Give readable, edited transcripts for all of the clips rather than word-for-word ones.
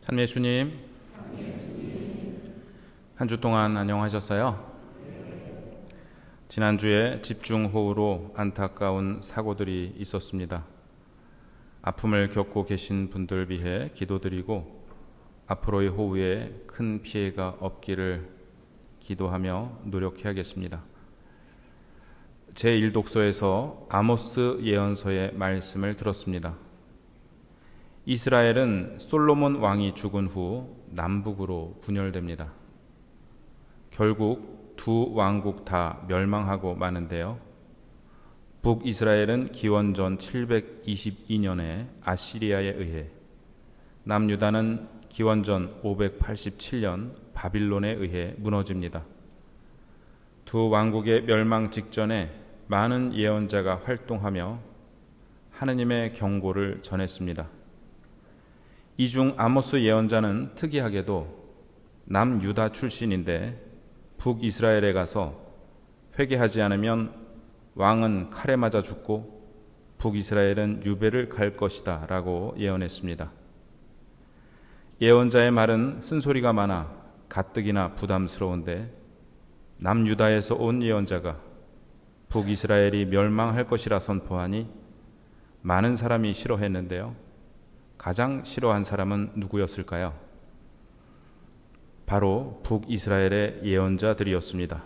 참 예수님, 한 주 동안 안녕하셨어요? 지난주에 집중호우로 안타까운 사고들이 있었습니다. 아픔을 겪고 계신 분들 위해 기도드리고 앞으로의 호우에 큰 피해가 없기를 기도하며 노력해야겠습니다. 제1독서에서 아모스 예언서의 말씀을 들었습니다. 이스라엘은 솔로몬 왕이 죽은 후 남북으로 분열됩니다. 결국 두 왕국 다 멸망하고 마는데요. 북이스라엘은 기원전 722년에 아시리아에 의해, 남유다는 기원전 587년 바빌론에 의해 무너집니다. 두 왕국의 멸망 직전에 많은 예언자가 활동하며 하느님의 경고를 전했습니다. 이 중 아모스 예언자는 특이하게도 남유다 출신인데 북이스라엘에 가서 회개하지 않으면 왕은 칼에 맞아 죽고 북이스라엘은 유배를 갈 것이다 라고 예언했습니다. 예언자의 말은 쓴소리가 많아 가뜩이나 부담스러운데 남유다에서 온 예언자가 북이스라엘이 멸망할 것이라 선포하니 많은 사람이 싫어했는데요. 가장 싫어한 사람은 누구였을까요? 바로 북이스라엘의 예언자들이었습니다.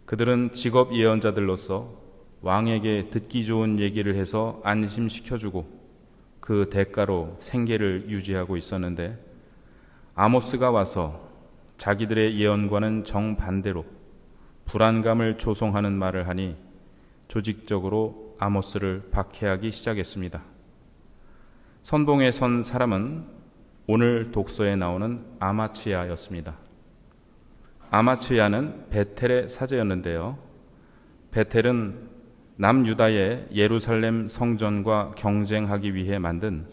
그들은 직업 예언자들로서 왕에게 듣기 좋은 얘기를 해서 안심시켜주고 그 대가로 생계를 유지하고 있었는데 아모스가 와서 자기들의 예언과는 정반대로 불안감을 조성하는 말을 하니 조직적으로 아모스를 박해하기 시작했습니다. 선봉에 선 사람은 오늘 독서에 나오는 아마츠야였습니다. 아마츠야는 베텔의 사제였는데요. 베텔은 남유다의 예루살렘 성전과 경쟁하기 위해 만든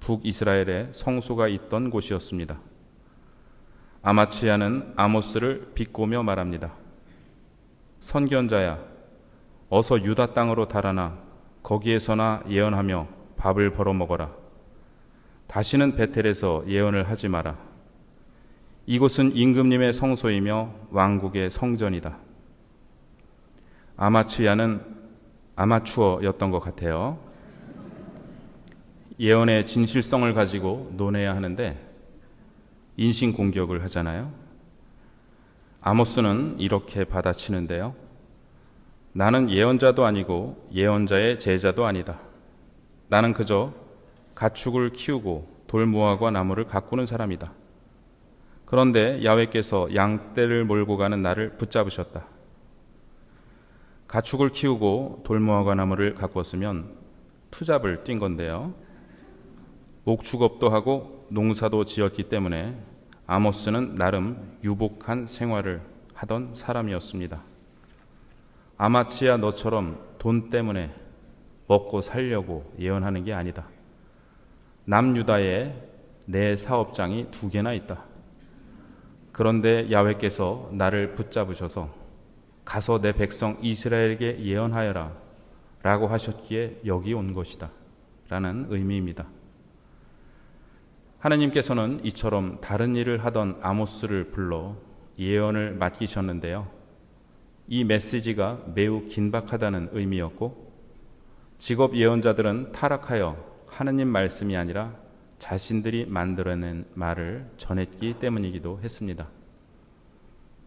북이스라엘의 성소가 있던 곳이었습니다. 아마츠야는 아모스를 비꼬며 말합니다. 선견자야, 어서 유다 땅으로 달아나 거기에서나 예언하며 밥을 벌어먹어라. 다시는 베텔에서 예언을 하지 마라. 이곳은 임금님의 성소이며 왕국의 성전이다. 아마츠야는 아마추어였던 것 같아요. 예언의 진실성을 가지고 논해야 하는데 인신공격을 하잖아요. 아모스는 이렇게 받아치는데요. 나는 예언자도 아니고 예언자의 제자도 아니다. 나는 그저 가축을 키우고 돌무화과 나무를 가꾸는 사람이다. 그런데 야훼께서 양떼를 몰고 가는 나를 붙잡으셨다. 가축을 키우고 돌무화과 나무를 가꾸었으면 투잡을 뛴 건데요. 옥축업도 하고 농사도 지었기 때문에 아모스는 나름 유복한 생활을 하던 사람이었습니다. 아마츠야 너처럼 돈 때문에 먹고 살려고 예언하는 게 아니다. 남유다에 내 사업장이 2개나 있다. 그런데 야훼께서 나를 붙잡으셔서 가서 내 백성 이스라엘에게 예언하여라 라고 하셨기에 여기 온 것이다 라는 의미입니다. 하나님께서는 이처럼 다른 일을 하던 아모스를 불러 예언을 맡기셨는데요. 이 메시지가 매우 긴박하다는 의미였고 직업 예언자들은 타락하여 하느님 말씀이 아니라 자신들이 만들어낸 말을 전했기 때문이기도 했습니다.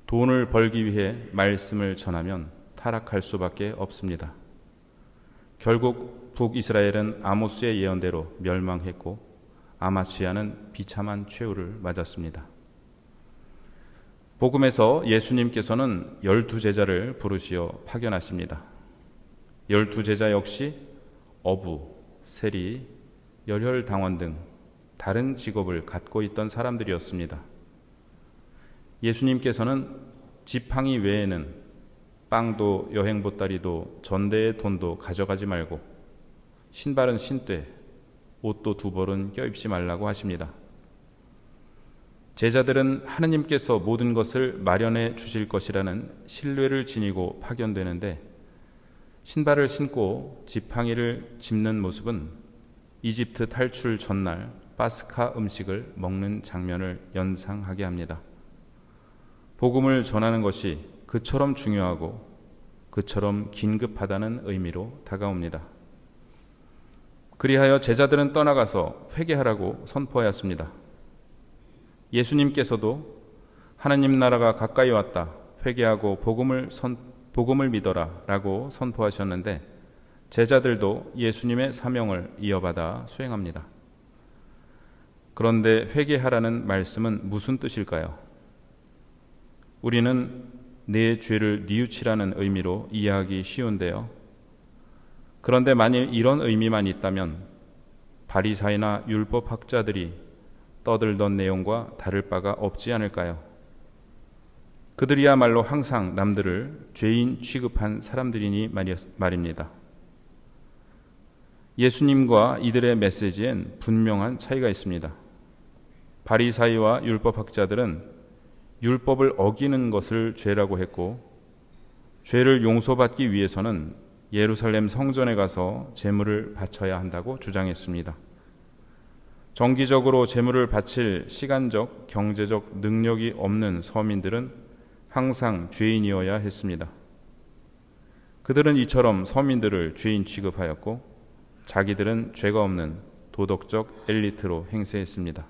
돈을 벌기 위해 말씀을 전하면 타락할 수밖에 없습니다. 결국 북이스라엘은 아모스의 예언대로 멸망했고 아마츠야는 비참한 최후를 맞았습니다. 복음에서 예수님께서는 12제자를 부르시어 파견하십니다. 12제자 역시 어부, 세리, 열혈당원 등 다른 직업을 갖고 있던 사람들이었습니다. 예수님께서는 지팡이 외에는 빵도 여행 보따리도 전대의 돈도 가져가지 말고 신발은 신되 옷도 2벌은 껴입지 말라고 하십니다. 제자들은 하느님께서 모든 것을 마련해 주실 것이라는 신뢰를 지니고 파견되는데 신발을 신고 지팡이를 짚는 모습은 이집트 탈출 전날 파스카 음식을 먹는 장면을 연상하게 합니다. 복음을 전하는 것이 그처럼 중요하고 그처럼 긴급하다는 의미로 다가옵니다. 그리하여 제자들은 떠나가서 회개하라고 선포하였습니다. 예수님께서도 하나님 나라가 가까이 왔다, 회개하고 복음을 믿어라 라고 선포하셨는데 제자들도 예수님의 사명을 이어받아 수행합니다. 그런데 회개하라는 말씀은 무슨 뜻일까요? 우리는 내 죄를 뉘우치라는 의미로 이해하기 쉬운데요. 그런데 만일 이런 의미만 있다면 바리사이나 율법학자들이 떠들던 내용과 다를 바가 없지 않을까요? 그들이야말로 항상 남들을 죄인 취급한 사람들이니 말입니다. 예수님과 이들의 메시지엔 분명한 차이가 있습니다. 바리사이와 율법학자들은 율법을 어기는 것을 죄라고 했고 죄를 용서받기 위해서는 예루살렘 성전에 가서 제물을 바쳐야 한다고 주장했습니다. 정기적으로 제물을 바칠 시간적, 경제적 능력이 없는 서민들은 항상 죄인이어야 했습니다. 그들은 이처럼 서민들을 죄인 취급하였고 자기들은 죄가 없는 도덕적 엘리트로 행세했습니다.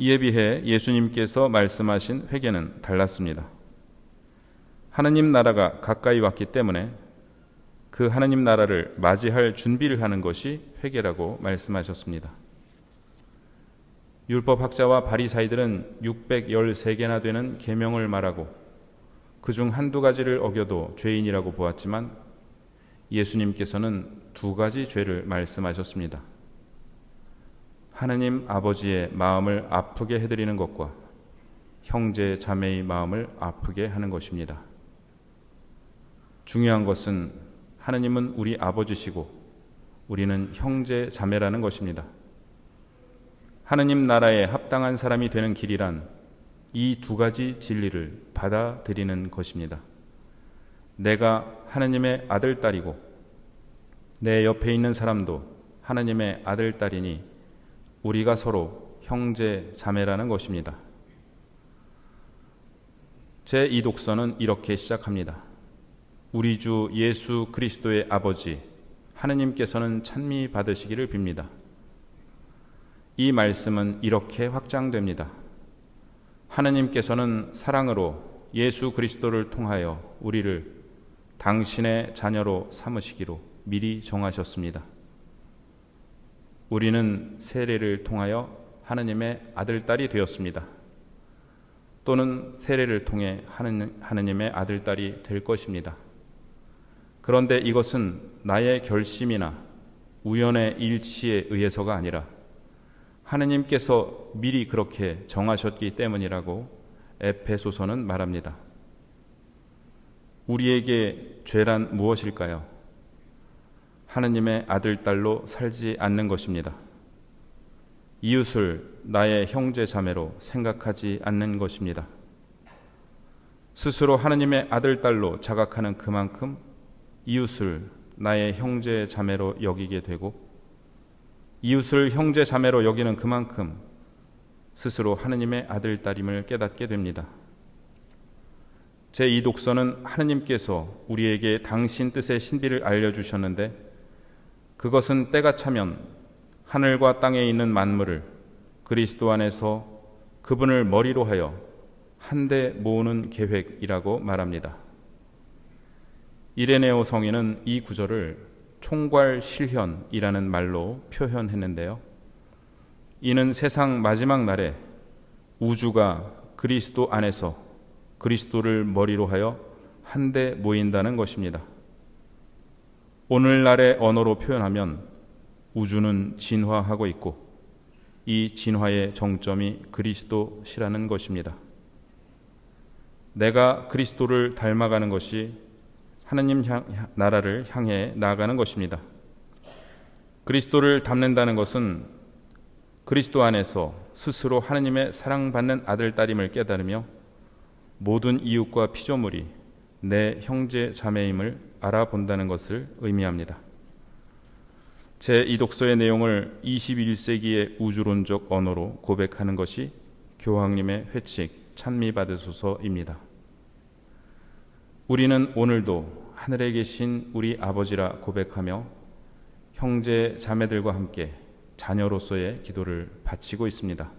이에 비해 예수님께서 말씀하신 회개는 달랐습니다. 하느님 나라가 가까이 왔기 때문에 그 하느님 나라를 맞이할 준비를 하는 것이 회개라고 말씀하셨습니다. 율법학자와 바리사이들은 613개나 되는 계명을 말하고 그중 한두 가지를 어겨도 죄인이라고 보았지만 예수님께서는 두 가지 죄를 말씀하셨습니다. 하느님 아버지의 마음을 아프게 해드리는 것과 형제 자매의 마음을 아프게 하는 것입니다. 중요한 것은 하느님은 우리 아버지시고 우리는 형제 자매라는 것입니다. 하느님 나라에 합당한 사람이 되는 길이란 이 두 가지 진리를 받아들이는 것입니다. 내가 하느님의 아들, 딸이고 내 옆에 있는 사람도 하느님의 아들, 딸이니 우리가 서로 형제, 자매라는 것입니다. 제2 독서는 이렇게 시작합니다. 우리 주 예수 그리스도의 아버지 하느님께서는 찬미 받으시기를 빕니다. 이 말씀은 이렇게 확장됩니다. 하느님께서는 사랑으로 예수 그리스도를 통하여 우리를 당신의 자녀로 삼으시기로 미리 정하셨습니다. 우리는 세례를 통하여 하느님의 아들, 딸이 되었습니다. 또는 세례를 통해 하느님의 아들, 딸이 될 것입니다. 그런데 이것은 나의 결심이나 우연의 일치에 의해서가 아니라 하느님께서 미리 그렇게 정하셨기 때문이라고 에베소서는 말합니다. 우리에게 죄란 무엇일까요? 하느님의 아들, 딸로 살지 않는 것입니다. 이웃을 나의 형제, 자매로 생각하지 않는 것입니다. 스스로 하느님의 아들, 딸로 자각하는 그만큼 이웃을 나의 형제, 자매로 여기게 되고 이웃을 형제, 자매로 여기는 그만큼 스스로 하느님의 아들, 딸임을 깨닫게 됩니다. 제2 독서는 하느님께서 우리에게 당신 뜻의 신비를 알려주셨는데 그것은 때가 차면 하늘과 땅에 있는 만물을 그리스도 안에서 그분을 머리로 하여 한데 모으는 계획이라고 말합니다. 이레네오 성인은 이 구절을 총괄실현이라는 말로 표현했는데요. 이는 세상 마지막 날에 우주가 그리스도 안에서 그리스도를 머리로 하여 한데 모인다는 것입니다. 오늘날의 언어로 표현하면 우주는 진화하고 있고 이 진화의 정점이 그리스도시라는 것입니다. 내가 그리스도를 닮아가는 것이 하느님 나라를 향해 나아가는 것입니다. 그리스도를 닮는다는 것은 그리스도 안에서 스스로 하느님의 사랑받는 아들, 딸임을 깨달으며 모든 이웃과 피조물이 내 형제, 자매임을 알아본다는 것을 의미합니다. 제 이 독서의 내용을 21세기의 우주론적 언어로 고백하는 것이 교황님의 회칙 찬미받으소서입니다. 우리는 오늘도 하늘에 계신 우리 아버지라 고백하며 형제 자매들과 함께 자녀로서의 기도를 바치고 있습니다.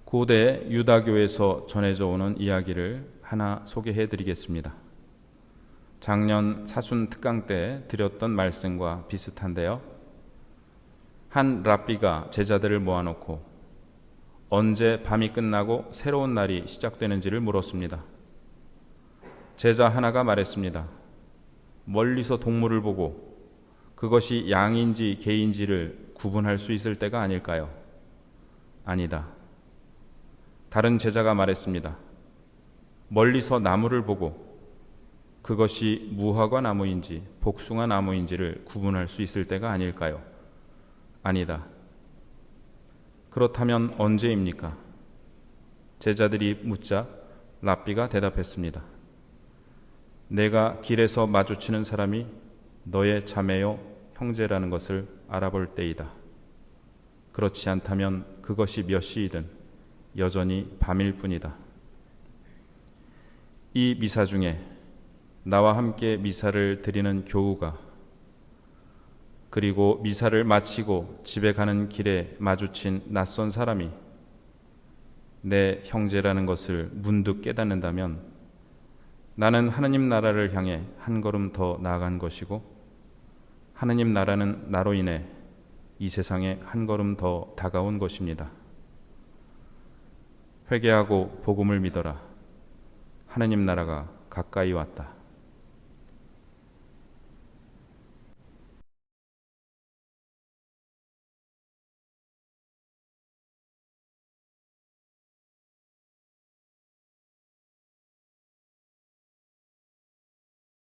고대 유다교에서 전해져 오는 이야기를 하나 소개해 드리겠습니다. 작년 사순 특강 때 드렸던 말씀과 비슷한데요. 한 랍비가 제자들을 모아놓고 언제 밤이 끝나고 새로운 날이 시작되는지를 물었습니다. 제자 하나가 말했습니다. 멀리서 동물을 보고 그것이 양인지 개인지를 구분할 수 있을 때가 아닐까요? 아니다. 다른 제자가 말했습니다. 멀리서 나무를 보고 그것이 무화과 나무인지 복숭아 나무인지를 구분할 수 있을 때가 아닐까요? 아니다. 그렇다면 언제입니까? 제자들이 묻자 랍비가 대답했습니다. 내가 길에서 마주치는 사람이 너의 자매요 형제라는 것을 알아볼 때이다. 그렇지 않다면 그것이 몇 시이든 여전히 밤일 뿐이다. 이 미사 중에 나와 함께 미사를 드리는 교우가 그리고 미사를 마치고 집에 가는 길에 마주친 낯선 사람이 내 형제라는 것을 문득 깨닫는다면 나는 하느님 나라를 향해 한 걸음 더 나아간 것이고 하느님 나라는 나로 인해 이 세상에 한 걸음 더 다가온 것입니다. 회개하고 복음을 믿어라. 하느님 나라가 가까이 왔다.